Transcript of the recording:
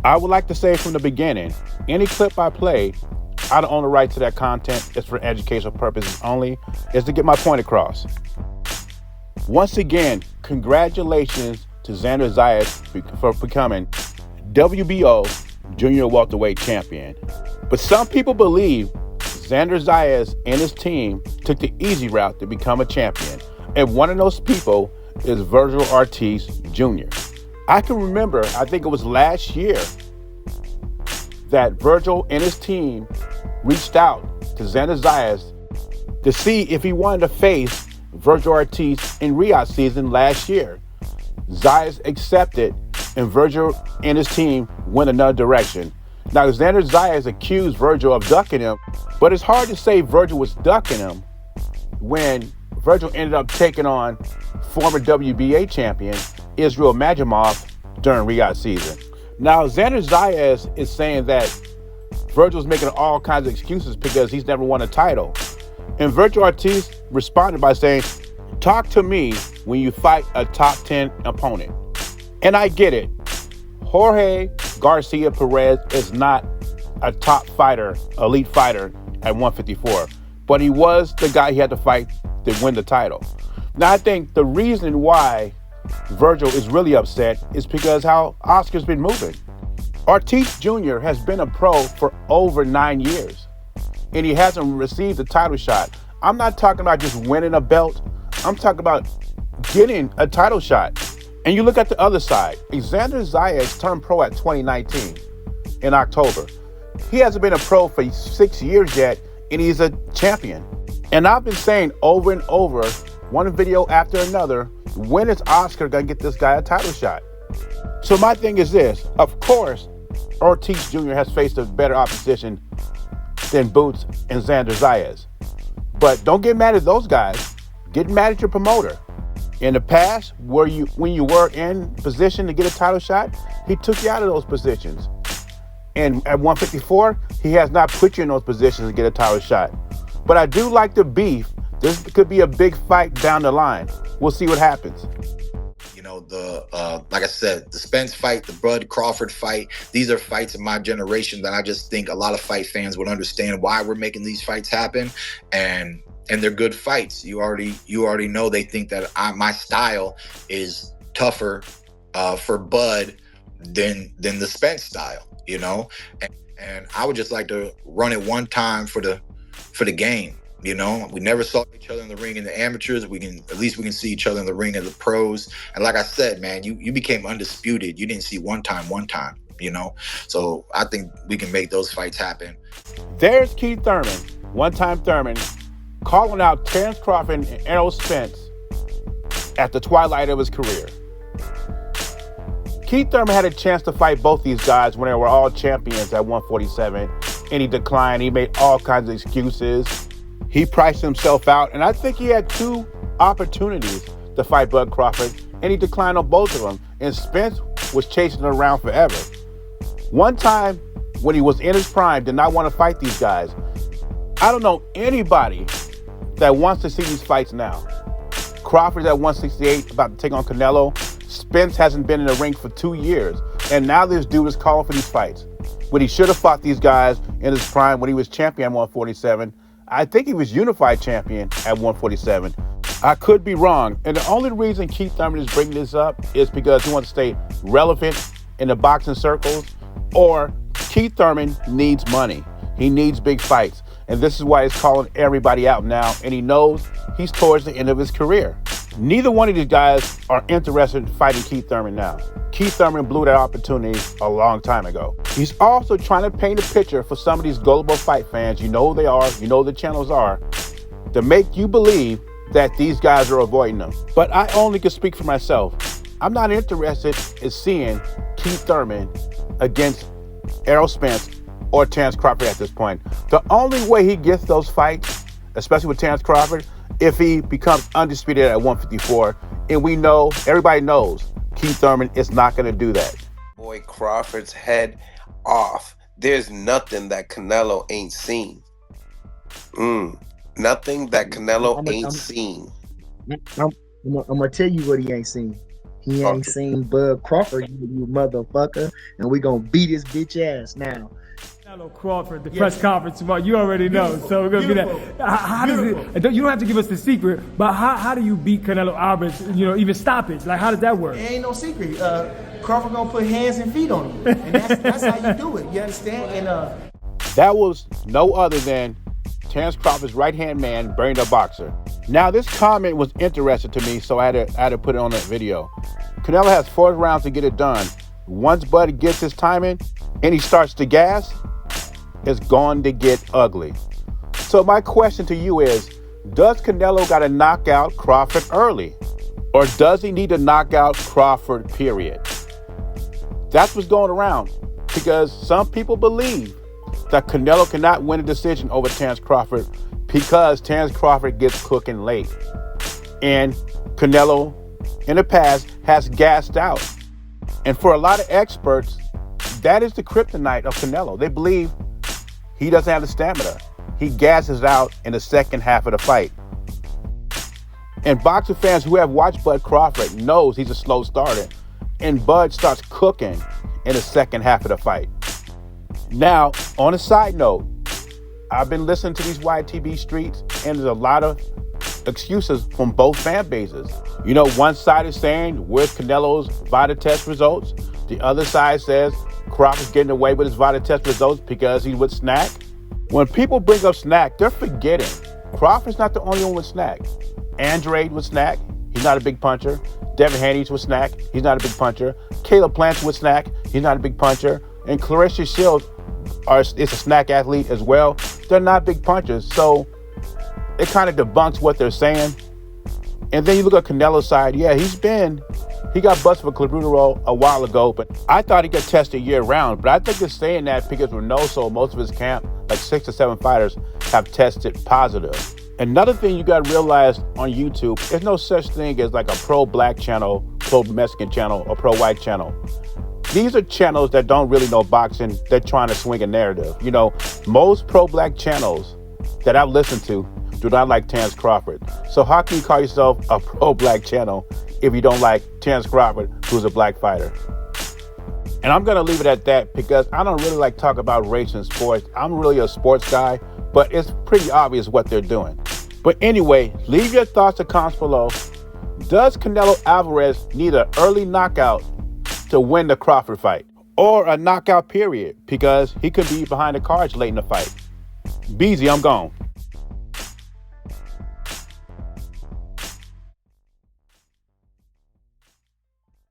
I would like to say from the beginning, any clip I play, I don't own the right to that content. It's for educational purposes only. It's to get my point across. Once again, congratulations to Xander Zayas for becoming WBO junior welterweight champion. But some people believe Xander Zayas and his team took the easy route to become a champion. And one of those people is Vergil Ortiz Jr. I can remember, I think it was last year, that Vergil and his team reached out to Xander Zayas to see if he wanted to face Vergil Ortiz in Riyadh season last year. Zayas accepted, and Vergil and his team went another direction. Now, Xander Zayas accused Vergil of ducking him, but it's hard to say Vergil was ducking him when Vergil ended up taking on former WBA champion Israel Madrimov during Riyadh season. Now, Xander Zayas is saying that Vergil's making all kinds of excuses because he's never won a title. And Vergil Ortiz responded by saying, "Talk to me when you fight a top 10 opponent." And I get it. Jorge Garcia Perez is not a top fighter, elite fighter at 154, but he was the guy he had to fight to win the title. Now, I think the reason why Vergil is really upset is because how Oscar's been moving. Ortiz Jr. has been a pro for over 9 years, and he hasn't received a title shot. I'm not talking about just winning a belt. I'm talking about getting a title shot. And you look at the other side. Xander Zayas turned pro at 2019 in October. He hasn't been a pro for 6 years yet, and he's a champion. And I've been saying over and over, one video after another, when is Oscar going to get this guy a title shot? So my thing is this. Of course, Ortiz Jr. has faced a better opposition than Boots and Xander Zayas. But don't get mad at those guys. Get mad at your promoter. In the past, when you were in position to get a title shot, he took you out of those positions. And at 154, he has not put you in those positions to get a title shot. But I do like the beef. This could be a big fight down the line. We'll see what happens. You know, like I said, the Spence fight, the Bud Crawford fight, these are fights in my generation that I just think a lot of fight fans would understand why we're making these fights happen. And they're good fights. You already know they think that my style is tougher for Bud than the Spence style, you know. And I would just like to run it one time for the game. You know, we never saw each other in the ring in the amateurs. At least we can see each other in the ring in the pros. And like I said, man, you became undisputed. You didn't see one time, you know. So I think we can make those fights happen. There's Keith Thurman, one-time Thurman, calling out Terence Crawford and Errol Spence at the twilight of his career. Keith Thurman had a chance to fight both these guys when they were all champions at 147, and he declined. He made all kinds of excuses. He priced himself out, and I think he had 2 opportunities to fight Bud Crawford, and he declined on both of them. And Spence was chasing him around forever. One time, when he was in his prime, did not want to fight these guys. I don't know anybody that wants to see these fights now. Crawford's at 168, about to take on Canelo. Spence hasn't been in the ring for 2 years, and now this dude is calling for these fights. When he should have fought these guys in his prime when he was champion at 147. I think he was unified champion at 147. I could be wrong. And the only reason Keith Thurman is bringing this up is because he wants to stay relevant in the boxing circles, or Keith Thurman needs money. He needs big fights. And this is why he's calling everybody out now. And he knows he's towards the end of his career. Neither one of these guys are interested in fighting Keith Thurman now. Keith Thurman blew that opportunity a long time ago. He's also trying to paint a picture for some of these gullible fight fans, you know who they are, you know who the channels are, to make you believe that these guys are avoiding them. But I only can speak for myself. I'm not interested in seeing Keith Thurman against Errol Spence or Terence Crawford at this point. The only way he gets those fights, especially with Terence Crawford, if he becomes undisputed at 154. And we know, everybody knows, Keith Thurman is not going to do that. Boy, Crawford's head off. There's nothing that Canelo ain't seen. Nothing that Canelo ain't seen. I'm gonna tell you what he ain't seen. He ain't seen Bud Crawford, you motherfucker, and we gonna beat his bitch ass now. Canelo Crawford, the press conference tomorrow, you already know, so we're going to be that. How does it, you don't have to give us the secret, but how do you beat Canelo Alvarez, even stoppage? Like, how does that work? It ain't no secret. Crawford going to put hands and feet on him, and that's how you do it, you understand? And that was no other than Terence Crawford's right-hand man, Bernie the Boxer. Now, this comment was interesting to me, so I had to put it on that video. Canelo has 4 rounds to get it done. Once Bud gets his timing and he starts to gas, it's going to get ugly. So my question to you is, does Canelo got to knock out Crawford early? Or does he need to knock out Crawford, period? That's what's going around, because some people believe that Canelo cannot win a decision over Terence Crawford because Terence Crawford gets cooking late. And Canelo, in the past, has gassed out. And for a lot of experts, that is the kryptonite of Canelo. They believe he doesn't have the stamina. He gasses out in the second half of the fight. And boxing fans who have watched Bud Crawford knows he's a slow starter. And Bud starts cooking in the second half of the fight. Now, on a side note, I've been listening to these YTB streets, and there's a lot of excuses from both fan bases. One side is saying, where's Canelo's VADA test results? The other side says Crawford's getting away with his VADA test results because he's with Snack. When people bring up Snack, they're forgetting Crawford's not the only one with Snack. Andrade with Snack, he's not a big puncher. Devin Haney's with Snack, he's not a big puncher. Caleb Plant's with Snack, he's not a big puncher. And Clarissa Shields is a Snack athlete as well. They're not big punchers, so it kind of debunks what they're saying. And then you look at Canelo's side, he got busted for clenbuterol a while ago, but I thought he got tested year round. But I think they're saying that because Reynoso, most of his camp, like 6 or 7 fighters, have tested positive. Another thing you got to realize on YouTube, there's no such thing as like a pro-black channel, pro-Mexican channel, or pro-white channel. These are channels that don't really know boxing. They're trying to swing a narrative. Most pro-black channels that I've listened to do not like Terence Crawford. So how can you call yourself a pro-black channel if you don't like Terence Crawford, who's a black fighter? And I'm going to leave it at that because I don't really like talk about race in sports. I'm really a sports guy, but it's pretty obvious what they're doing. But anyway, leave your thoughts and comments below. Does Canelo Alvarez need an early knockout to win the Crawford fight? Or a knockout period because he could be behind the cards late in the fight? Beezy, I'm gone.